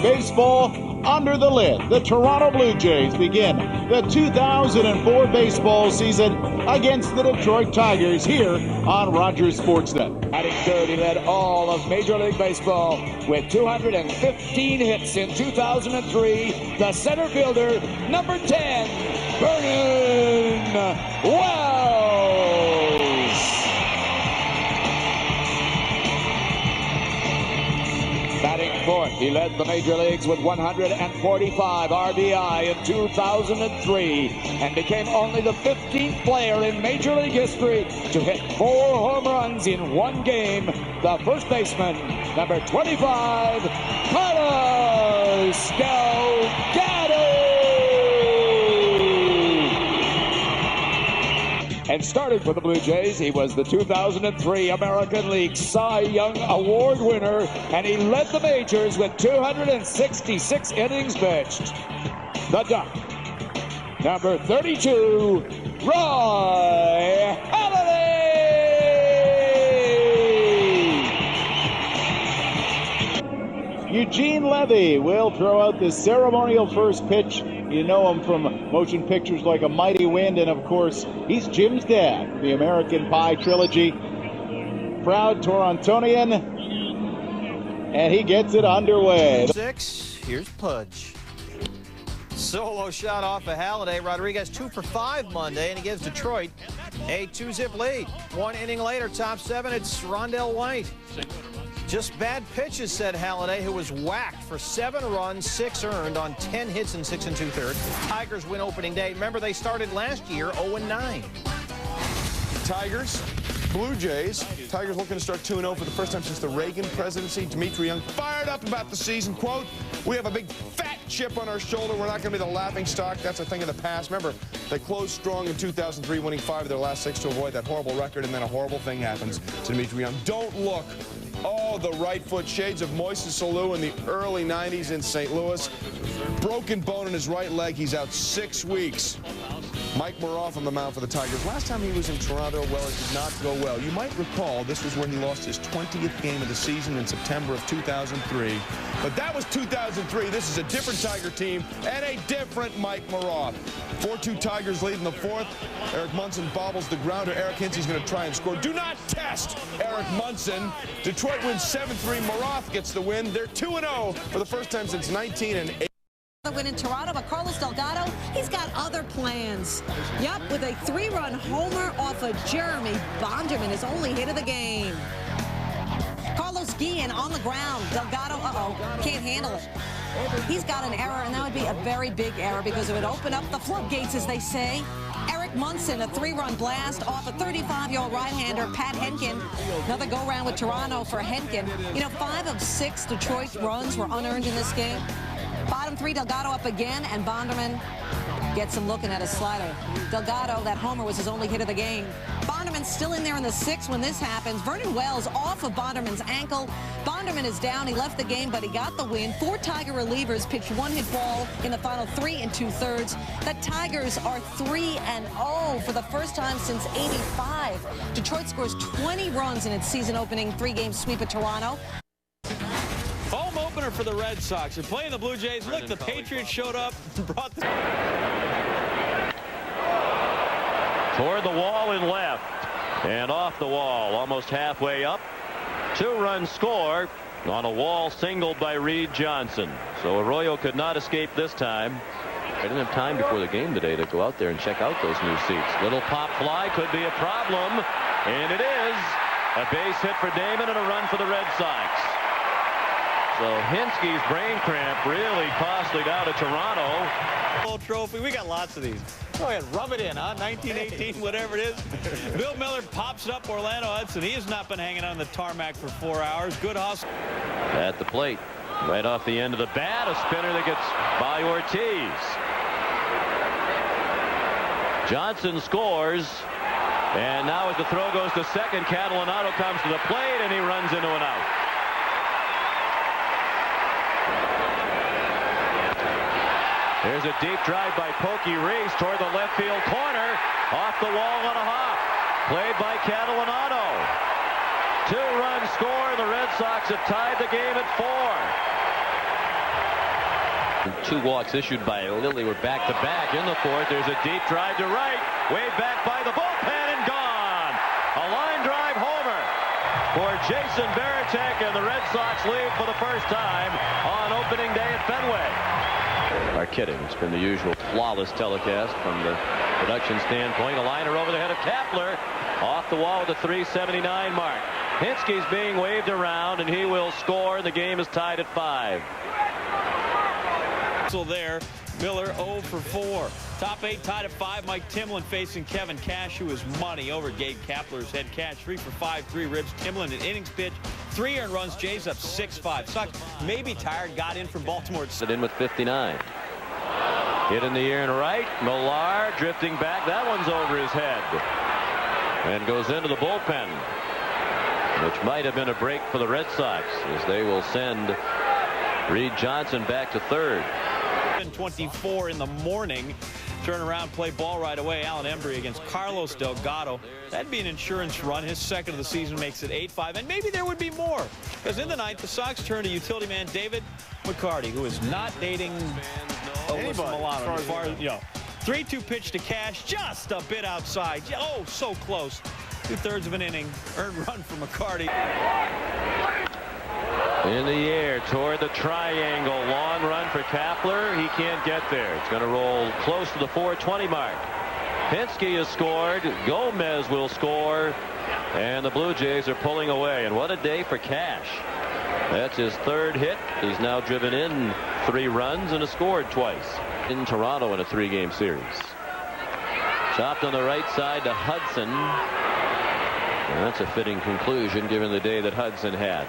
Baseball under the lid. The Toronto Blue Jays begin the 2004 baseball season against the Detroit Tigers here on Rogers Sportsnet. Batting third, he led all of Major League Baseball with 215 hits in 2003. The center fielder, number 10, Vernon Wells. Batting fourth, he led the major leagues with 145 RBI in 2003 and became only the 15th player in Major League history to hit 4 home runs in one game. The first baseman, number 25, Carlos Delgado. And started for the Blue Jays. He was the 2003 American League Cy Young Award winner, and he led the majors with 266 innings pitched. The Duck, number 32, Roy Halladay. Eugene Levy will throw out the ceremonial first pitch. You know him from motion pictures like A Mighty Wind, and of course, he's Jim's dad, the American Pie trilogy. Proud Torontonian, and he gets it underway. 6, here's Pudge. Solo shot off of Halladay. Rodriguez 2 for 5 Monday, and he gives Detroit a 2-zip lead. 1 inning later, top 7, it's Rondell White. Just bad pitches, said Halladay, who was whacked for 7 runs, 6 earned on 10 hits in 6 2/3. Tigers win opening day. Remember, they started last year 0-9. Tigers, Blue Jays. Tigers looking to start 2-0 for the first time since the Reagan presidency. Dmitry Young fired up about the season. Quote, "We have a big fat chip on our shoulder. We're not going to be the laughing stock." That's a thing of the past. Remember, they closed strong in 2003, winning 5 of their last 6 to avoid that horrible record, and then a horrible thing happens to Dmitry Young. Don't look. Oh, the right foot, shades of Moises Alou in the early 90s in St. Louis. Broken bone in his right leg. He's out 6 weeks. Mike Maroff on the mound for the Tigers. Last time he was in Toronto, well, it did not go well. You might recall this was when he lost his 20th game of the season in September of 2003. But that was 2003. This is a different Tiger team and a different Mike Maroff. 4-2 Tigers lead in the 4th. Eric Munson bobbles the grounder. Eric Hinsey's going to try and score. Do not test Eric Munson. Detroit wins 7-3. Maroff gets the win. They're 2-0 for the first time since 1980. The win in Toronto, but Carlos Delgado, he's got other plans. Yup, with a 3-run homer off of Jeremy Bonderman, his only hit of the game. Carlos Guillen on the ground. Delgado, can't handle it. He's got an error, and that would be a very big error because it would open up the floodgates, as they say. Eric Munson, a 3-run blast off a 35-year-old right-hander, Pat Henkin. Another go-round with Toronto for Henkin. You know, 5 of 6 Detroit runs were unearned in this game. Bottom 3, Delgado up again, and Bonderman gets him looking at his slider. Delgado, that homer was his only hit of the game. Bonderman's still in there in the 6th when this happens. Vernon Wells off of Bonderman's ankle. Bonderman is down. He left the game, but he got the win. 4 Tiger relievers pitched 1-hit ball in the final 3 2/3. The Tigers are 3-0 for the first time since '85. Detroit scores 20 runs in its season-opening 3-game sweep at Toronto. Home opener for the Red Sox. They're playing the Blue Jays. Look, the Patriots showed up and brought the... Toward the wall in left. And off the wall, almost halfway up. 2-run score on a wall singled by Reed Johnson. So Arroyo could not escape this time. I didn't have time before the game today to go out there and check out those new seats. Little pop fly could be a problem. And it is. A base hit for Damon and a run for the Red Sox. So Hinsky's brain cramp really costly down to Toronto. Trophy. We got lots of these. Go ahead, rub it in, huh? 1918, whatever it is. Bill Miller pops it up Orlando Hudson. He has not been hanging on the tarmac for 4 hours. Good hustle. At the plate, right off the end of the bat, a spinner that gets by Ortiz. Johnson scores. And now as the throw goes to second, Catalinato comes to the plate and he runs into an out. Here's a deep drive by Pokey Reese toward the left field corner. Off the wall on a hop. Played by Catalinato. 2-run score. The Red Sox have tied the game at 4. 2 walks issued by Lilly were back-to-back in the 4th. There's a deep drive to right, way back by the bullpen and gone. A line drive homer for Jason Varitek, and the Red Sox lead for the first time on opening day at Fenway. Are kidding. It's been the usual flawless telecast from the production standpoint. A liner over the head of Kapler, off the wall with a 379 mark. Hinsky's being waved around, and he will score. The game is tied at 5. There, Miller 0 for 4. Top 8 tied at 5. Mike Timlin facing Kevin Cash, who is money over Gabe Kapler's head. Cash 3 for 5, 3 ribs. Timlin an innings pitch, 3 earned runs. Jays up 6-5. Sox maybe tired, got in from Baltimore. It in with 59. Hit in the air and right. Millar drifting back. That one's over his head and goes into the bullpen, which might have been a break for the Red Sox, as they will send Reed Johnson back to 3rd. 24 in the morning. Turn around, play ball right away. Alan Embry against Carlos Delgado. That'd be an insurance run. His second of the season makes it 8-5. And maybe there would be more, because in the 9th, the Sox turn to utility man David McCarty, who is not dating Alyssa Milano. As far as, 3-2 pitch to Cash, just a bit outside. Oh, so close. 2/3 of an inning. Earned run for McCarty. In the air toward the triangle. Long run for Kapler. He can't get there. It's going to roll close to the 420 mark. Hinsky has scored. Gomez will score. And the Blue Jays are pulling away. And what a day for Cash. That's his 3rd hit. He's now driven in 3 runs and has scored twice in Toronto in a 3-game series. Chopped on the right side to Hudson. And that's a fitting conclusion given the day that Hudson had.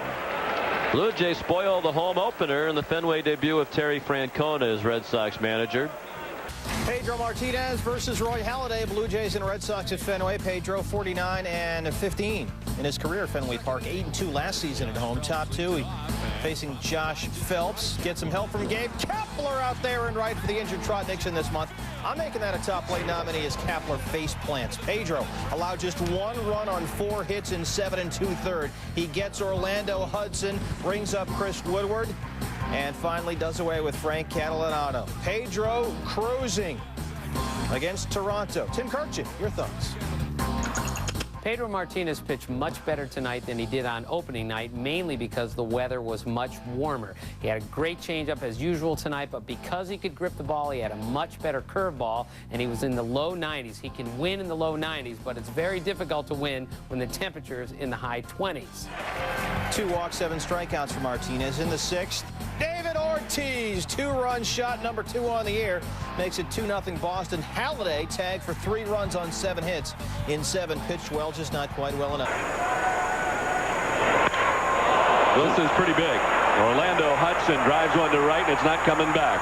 Blue Jays spoil the home opener in the Fenway debut of Terry Francona as Red Sox manager. Pedro Martinez versus Roy Halladay. Blue Jays and Red Sox at Fenway. Pedro 49-15 in his career at Fenway Park. 8-2 last season at home. Top 2. He facing Josh Phelps. Get some help from Gabe Kapler out there and right for the injured Trot Nixon this month. I'm making that a top play nominee as Kapler face plants. Pedro allowed just 1 run on 4 hits in 7 2/3. He gets Orlando Hudson, brings up Chris Woodward, and finally does away with Frank Catalano. Pedro cruising against Toronto. Tim Kirchin, your thoughts? Pedro Martinez pitched much better tonight than he did on opening night, mainly because the weather was much warmer. He had a great changeup as usual tonight, but because he could grip the ball, he had a much better curveball, and he was in the low 90s. He can win in the low 90s, but it's very difficult to win when the temperature is in the high 20s. 2 walks, 7 strikeouts for Martinez. In the 6th, David Ortiz, 2-run shot, number 2 on the year, makes it 2-0 Boston. Halladay tagged for 3 runs on 7 hits in 7. Pitched well, just not quite well enough. This is pretty big. Orlando Hudson drives one to right, and it's not coming back.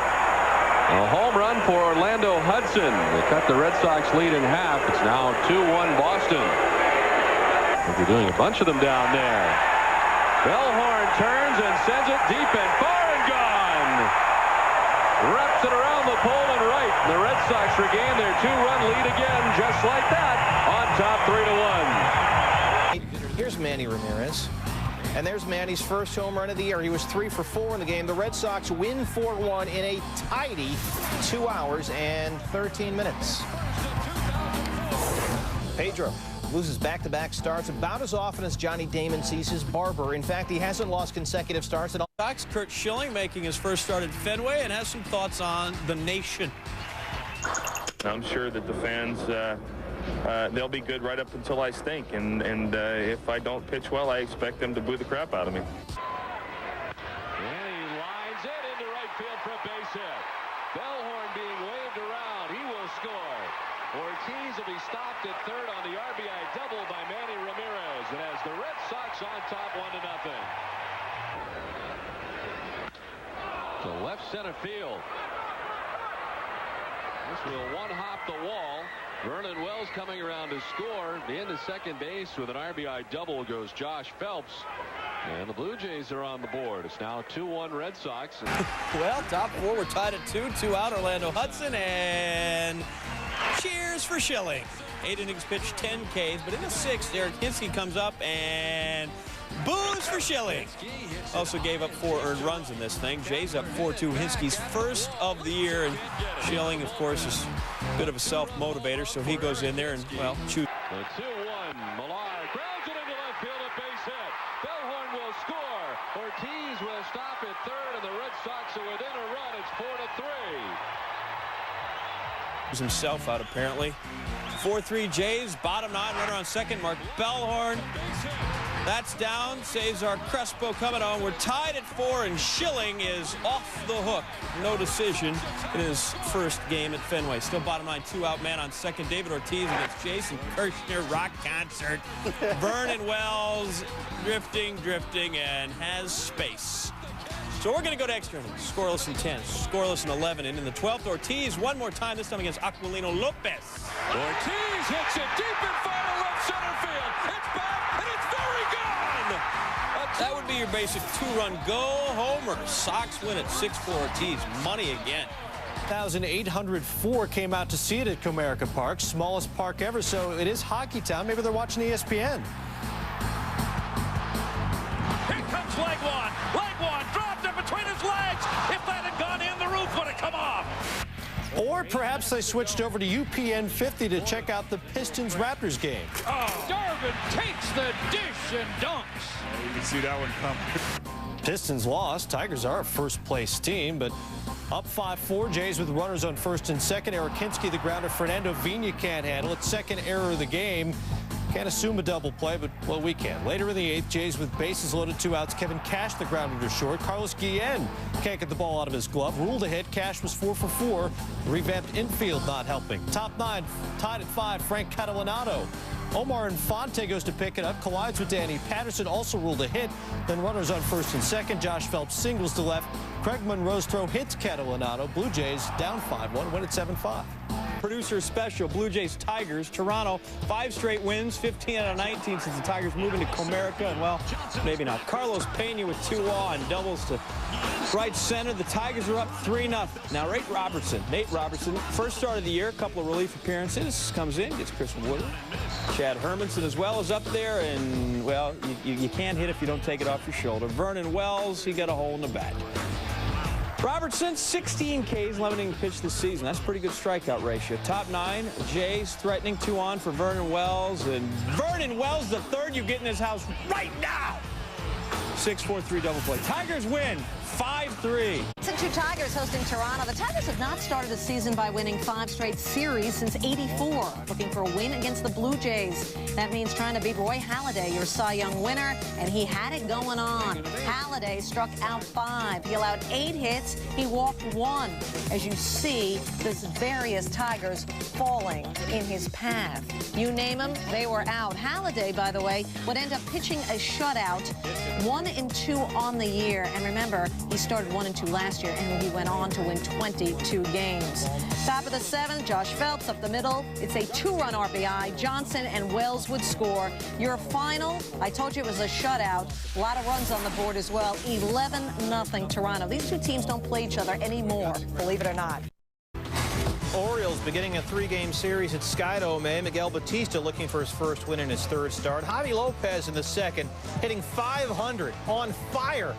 A home run for Orlando Hudson. They cut the Red Sox lead in half. It's now 2-1 Boston. They're doing a bunch of them down there. Bellhorn turns and sends it deep and far and gone. Wraps it around the pole and right. The Red Sox regain their 2-run lead again, just like that, on top 3-1. Here's Manny Ramirez. And there's Manny's first home run of the year. He was 3 for 4 in the game. The Red Sox win 4-1 in a tidy 2 hours and 13 minutes. Pedro loses back-to-back starts about as often as Johnny Damon sees his barber. In fact, he hasn't lost consecutive starts at all. Kurt Schilling making his first start at Fenway and has some thoughts on the nation. I'm sure that the fans, they'll be good right up until I stink. And if I don't pitch well, I expect them to boo the crap out of me. And he lines it into right field for a base hit. Bellhorn being waved around. He will score. Ortiz will be stopped at 3rd on the RBI double by Manny Ramirez. And as the Red Sox on top 1-0. To left center field. This will one-hop the wall. Vernon Wells coming around to score. Into second base with an RBI double goes Josh Phelps. And the Blue Jays are on the board. It's now 2-1 Red Sox. Well, top 4, we're tied at 2 out. Orlando Hudson, and cheers for Schilling. 8 innings pitched, 10 Ks. But in the 6th, Eric Hinsky comes up and Boos for Schilling. Also gave up 4 earned runs in this thing. Jays up 4-2. Hinsky's first of the year. And Schilling, of course, is a bit of a self-motivator, so he goes in there and, well, shoots. The 2-1. Millar grounds it into left field, a base hit. Bellhorn will score. Ortiz will stop at third, and the Red Sox are within a run. It's 4-3. Himself out, apparently. 4-3 Jays, bottom 9, runner on second. Mark Bellhorn. That's down. Cesar Crespo coming on. We're tied at 4, and Schilling is off the hook. No decision in his first game at Fenway. Still bottom 9, 2 out man on second. David Ortiz against Jason Kirshner. Rock concert. Vernon Wells drifting, and has space. So we're going to go to extra innings. Scoreless in 10, scoreless in 11. And in the 12th, Ortiz one more time, this time against Aquilino Lopez. Ortiz hits it deep in far left center field. It's back, and it's very gone. That would be your basic 2-run go homer. Sox win at 6-4. Ortiz, money again. 1,804 came out to see it at Comerica Park, smallest park ever, so it is hockey town. Maybe they're watching ESPN. Here comes leg one. Dropped it between his legs. If that had gone in, the roof would have come off. Or perhaps they switched over to UPN 50 to check out the Pistons-Raptors game. Oh, Darvin takes the dish and dunks. You can see that one coming. Pistons lost. Tigers are a first-place team, but up 5-4. Jays with runners on first and second. Eric Hinsky, the grounder. Fernando Vina can't handle it. Second error of the game. Can't assume a double play, but, well, we can. Later in the 8th, Jays with bases loaded, 2 outs. Kevin Cash, the grounder to short. Carlos Guillen can't get the ball out of his glove. Ruled a hit. Cash was 4 for 4. Revamped infield not helping. Top 9, tied at 5, Frank Catalanato. Omar Infante goes to pick it up, collides with Danny Patterson, also ruled a hit. Then runners on first and second. Josh Phelps singles to left. Craig Monroe's throw hits Catalanato. Blue Jays down 5-1, win at 7-5. Producer special, Blue Jays Tigers. Toronto, 5 straight wins, 15 out of 19 since the Tigers moved into Comerica, and, well, maybe not. Carlos Pena with 2 on doubles to right center. The Tigers are up 3-0. Now, Nate Robertson, first start of the year, a couple of relief appearances, comes in, gets Chris Wood. Chad Hermanson as well is up there, and, well, you can't hit if you don't take it off your shoulder. Vernon Wells, he got a hole in the bat. Robertson, 16 Ks, limiting pitch this season. That's a pretty good strikeout ratio. Top 9, Jays threatening 2 on for Vernon Wells. And Vernon Wells, the third you get in his house right now. 6-4-3 double play. Tigers win 5-3. 6-2 Tigers hosting Toronto. The Tigers have not started a season by winning 5 straight series since '84. Looking for a win against the Blue Jays. That means trying to beat Roy Halladay, your Cy Young winner, and he had it going on. Halladay struck out 5. He allowed 8 hits. He walked 1. As you see, there's various Tigers falling in his path. You name them, they were out. Halladay, by the way, would end up pitching a shutout, 1-2 on the year. And remember, he started 1-2 last year, and he went on to win 22 games. Top of the 7th, Josh Phelps up the middle. It's a 2-run RBI. Johnson and Wells would score. Your final, I told you it was a shutout. A lot of runs on the board as well. 11-0 Toronto. These 2 teams don't play each other anymore, believe it or not. Orioles beginning a 3-game series at SkyDome. Miguel Batista looking for his first win in his 3rd start. Javi Lopez in the 2nd, hitting .500, on fire.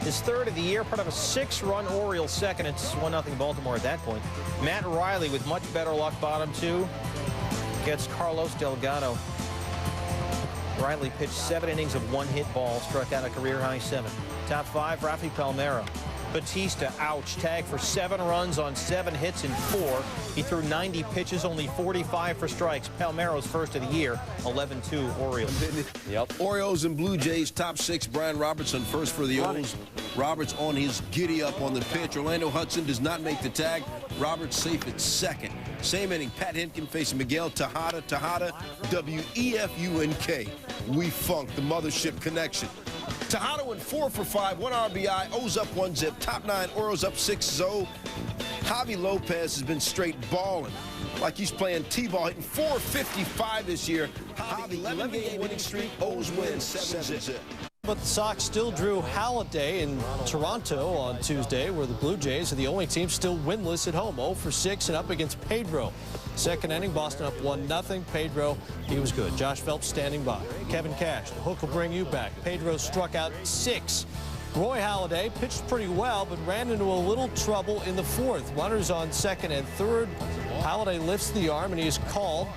His 3rd of the year, part of a 6-run Orioles second. It's 1-0 Baltimore at that point. Matt Riley with much better luck, bottom 2, gets Carlos Delgado. Riley pitched 7 innings of 1-hit ball, struck out a career-high 7. Top 5, Rafi Palmeiro. Batista, ouch, tagged for 7 runs on 7 hits in 4. He threw 90 pitches, only 45 for strikes. Palmeiro's first of the year, 11-2 Orioles. Yep. Orioles and Blue Jays, top 6. Brian Robertson first for the O's. Roberts on his giddy-up on the pitch. Orlando Hudson does not make the tag. Roberts safe at 2nd. Same inning, Pat Hentgen facing Miguel Tejada. Tejada, W-E-F-U-N-K. We funk, the mothership connection. Tejada went 4 for 5, 1 RBI, O's up 1 zip. Top 9, Orioles up 6-0. Javi Lopez has been straight balling like he's playing T-ball, hitting .455 this year. Javi, 11-game winning streak, O's win 7 zip. But the Sox still drew Halladay in Toronto on Tuesday, where the Blue Jays are the only team still winless at home, 0 for 6 and up against Pedro. Second inning, Boston up 1-0. Pedro, he was good. Josh Phelps standing by. Kevin Cash, the hook will bring you back. Pedro struck out 6. Roy Halladay pitched pretty well, but ran into a little trouble in the 4th. Runners on 2nd and 3rd. Halladay lifts the arm, and he is called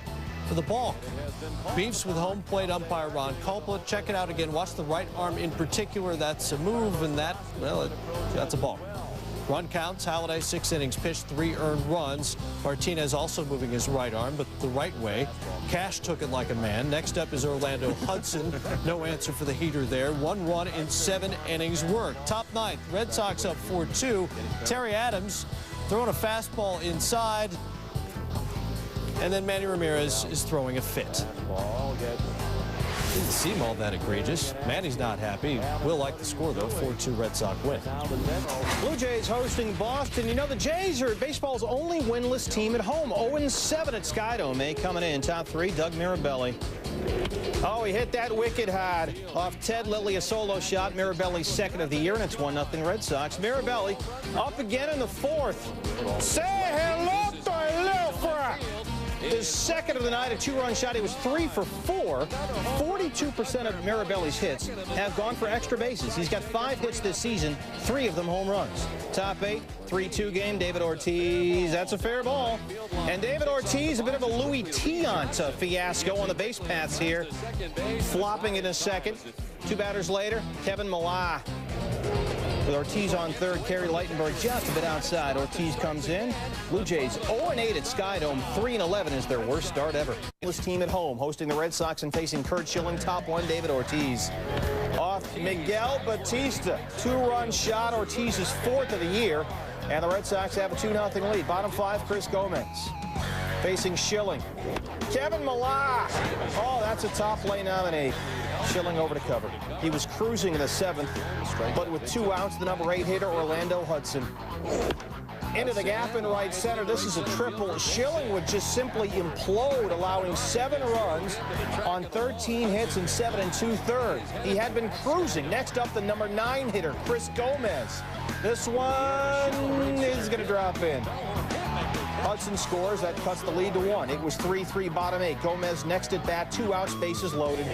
for the balk. Beefs with home plate umpire Ron Culpa. Check it out again. Watch the right arm in particular. That's a move, and that, well, that's a balk. Run counts. Halladay 6 innings pitched, 3 earned runs. Martinez also moving his right arm, but the right way. Cash took it like a man. Next up is Orlando Hudson. No answer for the heater there. 1 run in 7 innings worked. Top 9th. Red Sox up 4-2. Terry Adams throwing a fastball inside. And then Manny Ramirez is throwing a fit. Didn't seem all that egregious. Manny's not happy. Will like the score, though. 4-2 Red Sox win. Blue Jays hosting Boston. You know, the Jays are baseball's only winless team at home. 0-7 at SkyDome. Coming in top 3, Doug Mirabelli. Oh, he hit that wicked hard off Ted Lilly, a solo shot. Mirabelli's 2nd of the year, and it's 1-0 Red Sox. Mirabelli up again in the 4th. Say hello to a little fry. His 2nd of the night, a 2-run shot. He was 3 for 4. 42% of Mirabelli's hits have gone for extra bases. He's got 5 hits this season, 3 of them home runs. Top 8, 3-2 game. David Ortiz, that's a fair ball. And David Ortiz, a bit of a Louis Tiant fiasco on the base paths here. Flopping in a 2nd. 2 batters later, Kevin Millar. With Ortiz on 3rd, Kerry Lightenberg just a bit outside. Ortiz comes in. Blue Jays 0-8 at SkyDome. 3-11 is their worst start ever. This team at home, hosting the Red Sox and facing Kurt Schilling. Top 1, David Ortiz. Off Miguel Batista. 2-run shot. Ortiz's 4th of the year. And the Red Sox have a 2-0 lead. Bottom 5, Chris Gomez. Facing Schilling. Kevin Millar. Oh, that's a top play nominee. Schilling over to cover. He was cruising in the 7th, but with 2 outs, the number 8 hitter, Orlando Hudson. Into the gap in right center. This is a triple. Schilling would just simply implode, allowing 7 runs on 13 hits and 7 2/3. He had been cruising. Next up, the number 9 hitter, Chris Gomez. This one is going to drop in. Hudson scores. That cuts the lead to 1. It was 3-3 bottom 8. Gomez next at bat, 2 outs, bases loaded.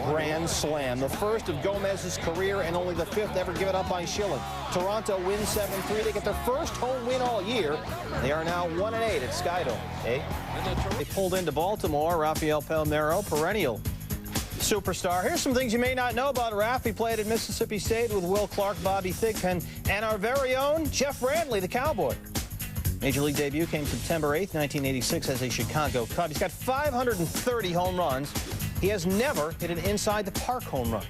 Grand slam. The first of Gomez's career and only the 5th ever given up by Schilling. Toronto wins 7-3. They get their first home win all year. They are now 1-8 at SkyDome. They pulled into Baltimore. Rafael Palmeiro, perennial superstar. Here's some things you may not know about Raf. He played at Mississippi State with Will Clark, Bobby Thigpen, and our very own Jeff Brantley, the Cowboy. Major League debut came September 8th, 1986 as a Chicago Cub. He's got 530 home runs. He has never hit an inside-the-park home run.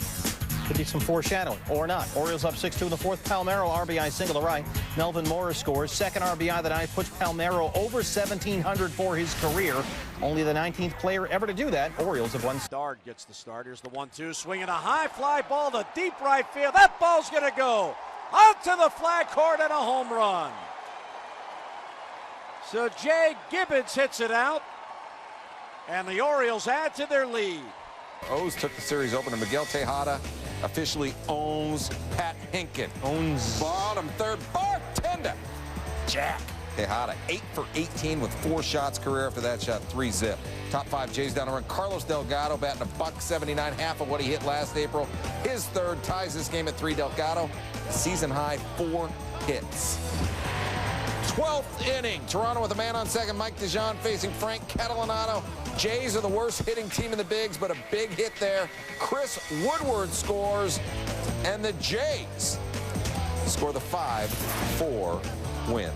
Could be some foreshadowing, or not. Orioles up 6-2 in the 4th. Palmeiro RBI single to right. Melvin Morris scores. 2nd RBI of the night puts Palmeiro over 1,700 for his career. Only the 19th player ever to do that. Orioles have won. Stard gets the start. Here's the 1-2. Swinging a high fly ball to deep right field. That ball's going to go out to the flag court and a home run. So Jay Gibbons hits it out, and the Orioles add to their lead. O's took the series opener. Miguel Tejada officially owns Pat Hinkin. Owns. Bottom 3rd, bartender. Jack Tejada, 8 for 18 with 4 shots. Career after that shot, 3 zip. Top 5 Jays down the run. Carlos Delgado batting $179, half of what he hit last April. His 3rd ties this game at 3. Delgado, season high 4 hits. 12th inning. Toronto with a man on 2nd. Mike DeJean facing Frank Catalanato. Jays are the worst hitting team in the bigs, but a big hit there. Chris Woodward scores, and the Jays score the 5-4 win.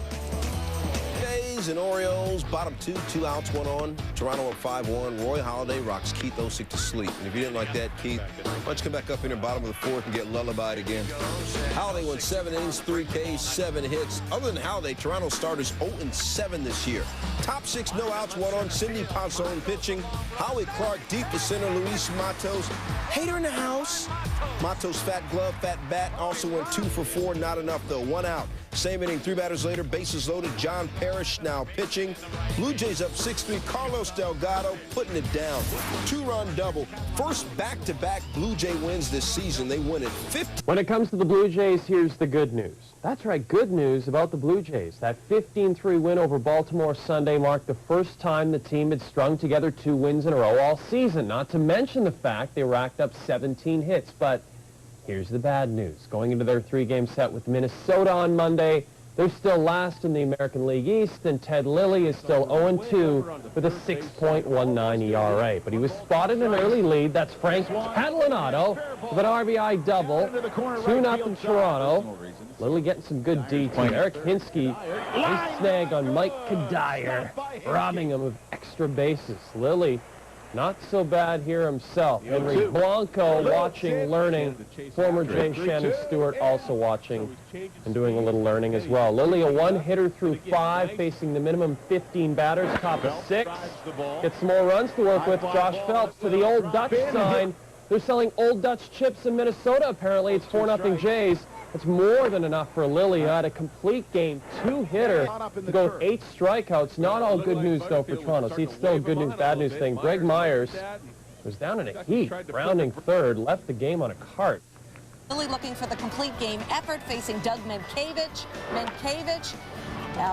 Jays and Orioles, bottom 2, 2 outs, 1 on. Toronto up 5-1. Roy Halladay rocks Keith Osick to sleep. And if you didn't like that, Keith, why don't you come back up in the bottom of the 4th and get lullabied again. Halladay went 7 innings, 3 Ks, 7 hits. Other than Halladay, Toronto starters 0-7 this year. Top 6, no outs, 1 on. Cindy Ponson pitching. Howie Clark deep to center. Luis Matos, hater in the house. Matos fat glove, fat bat. Also went 2 for 4, not enough though. 1 out. Same inning, 3 batters later, bases loaded. John Parrish now now pitching. Blue Jays up 6-3. Carlos Delgado putting it down. 2-run double. First back-to-back Blue Jay wins this season. They win at 50. When it comes to the Blue Jays, here's the good news. That's right, good news about the Blue Jays. That 15-3 win over Baltimore Sunday marked the first time the team had strung together 2 wins in a row all season, not to mention the fact they racked up 17 hits. But here's the bad news. Going into their 3-game set with Minnesota on Monday, they're still last in the American League East, and Ted Lilly is still 0-2 with a 6.19 ERA. But he was spotted an early lead. That's Frank Catalanato with an RBI double. 2-0 Toronto. Lilly getting some good D2. Eric Hinsky, nice snag on Mike Kadire, robbing him of extra bases. Lilly, not so bad here himself. Henry Blanco watching, learning. Former Jay Shannon Stewart also watching and doing a little learning as well. Lilly, a 1-hitter through 5, facing the minimum 15 batters, top of 6. Gets some more runs to work with. Josh Phelps to the Old Dutch sign. They're selling Old Dutch chips in Minnesota, apparently. It's 4-0 Jays. It's more than enough for Lilly, who had a complete game 2-hitter to go with 8 strikeouts. Not all good news, though, for Toronto. See, it's still a good news, bad news thing. Greg Myers was down in a heat, rounding third, left the game on a cart. Lilly looking for the complete game effort, facing Doug Mientkiewicz. Mientkiewicz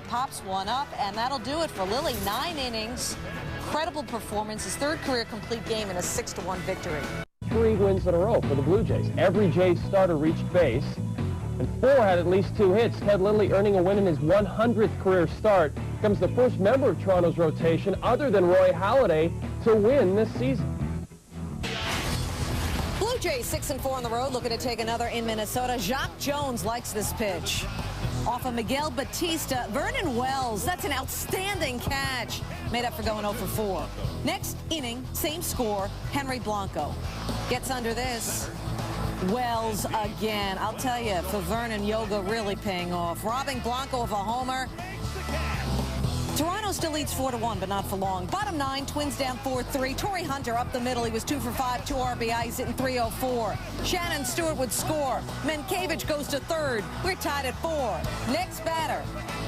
pops one up, and that'll do it for Lilly. 9 innings, incredible performance, his 3rd career complete game, and a 6-1 victory. 3 wins in a row for the Blue Jays. Every Jays starter reached base, and 4 had at least 2 hits. Ted Lilly earning a win in his 100th career start. Becomes the first member of Toronto's rotation, other than Roy Halladay, to win this season. Blue Jays 6-4 on the road, looking to take another in Minnesota. Jacques Jones likes this pitch. Off of Miguel Batista, Vernon Wells, that's an outstanding catch. Made up for going 0 for 4. Next inning, same score, Henry Blanco. Gets under this. Wells again. I'll tell you, for Vernon, yoga really paying off. Robbing Blanco of a homer. Toronto still leads 4-1, but not for long. Bottom 9, Twins down 4-3. Torrey Hunter up the middle. He was 2 for 5, 2 RBIs, hitting .304. Shannon Stewart would score. Mientkiewicz goes to 3rd. We're tied at 4. Next batter,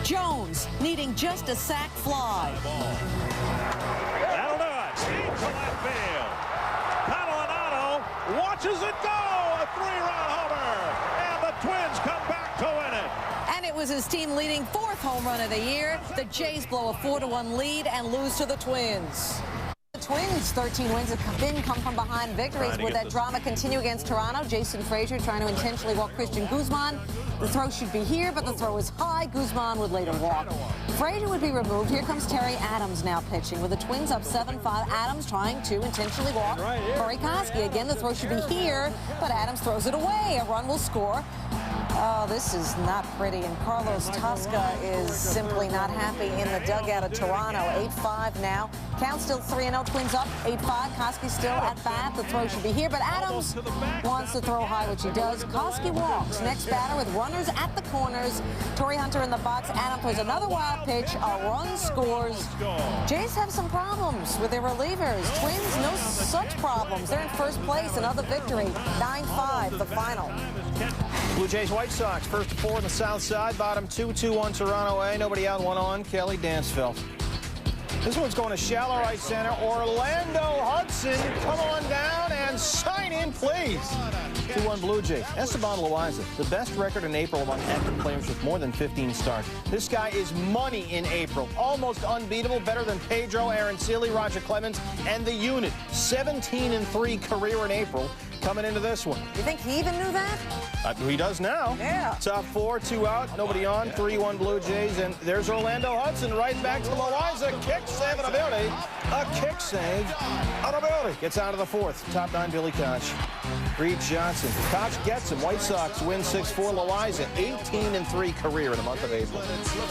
Jones, needing just a sac fly. That'll do it. Deep to left field. Catalanato watches it go. A 3-run homer. And the Twins come back to win it. And it was his team leading 4th home run of the year. The Jays blow a 4-1 lead and lose to the Twins. The Twins' 13 wins have come from behind victories. Would that drama continue against Toronto? Jason Frazier trying to intentionally walk Christian Guzman. The throw should be here, but the throw is high. Guzman would later walk. Frazier would be removed. Here comes Terry Adams now pitching. With the Twins up 7-5, Adams trying to intentionally walk Corey Koski. Again, the throw should be here, but Adams throws it away. A run will score. Oh, this is not pretty, and Carlos Tosca is simply not happy in the dugout of Toronto. 8-5 now. Count still 3-0. Twins up 8-5. Koski still at bat. The throw should be here, but Adams wants to throw high, which he does. Koski walks. Next batter with runners at the corners. Torrey Hunter in the box. Adams throws another wild pitch. A run scores. Jays have some problems with their relievers. Twins, no such problems. They're in first place. Another victory. 9-5, the final. Blue Jays White Sox, first to 4 on the south side, bottom 2-2-1 Toronto A. Nobody out, 1 on. Kelly Dansfeld. This one's going to shallow right center. Orlando Hudson, come on down and sign in, please. 2-1 Blue Jays. Esteban Loaiza, the best record in April among active players with more than 15 starts. This guy is money in April. Almost unbeatable, better than Pedro, Aaron Seeley, Roger Clemens, and the unit. 17-3 career in April coming into this one. You think he even knew that? He does now. Yeah. Top 4, 2 out, nobody on, 3-1 Blue Jays, and there's Orlando Hudson right back to Loaiza. Kick save and a beauty. A kick save and a beauty. Gets out of the 4th. Top 9, Billy Koch. Reed Johnson. Koch gets him. White Sox win 6-4. Loaiza, 18-3 career in the month of April.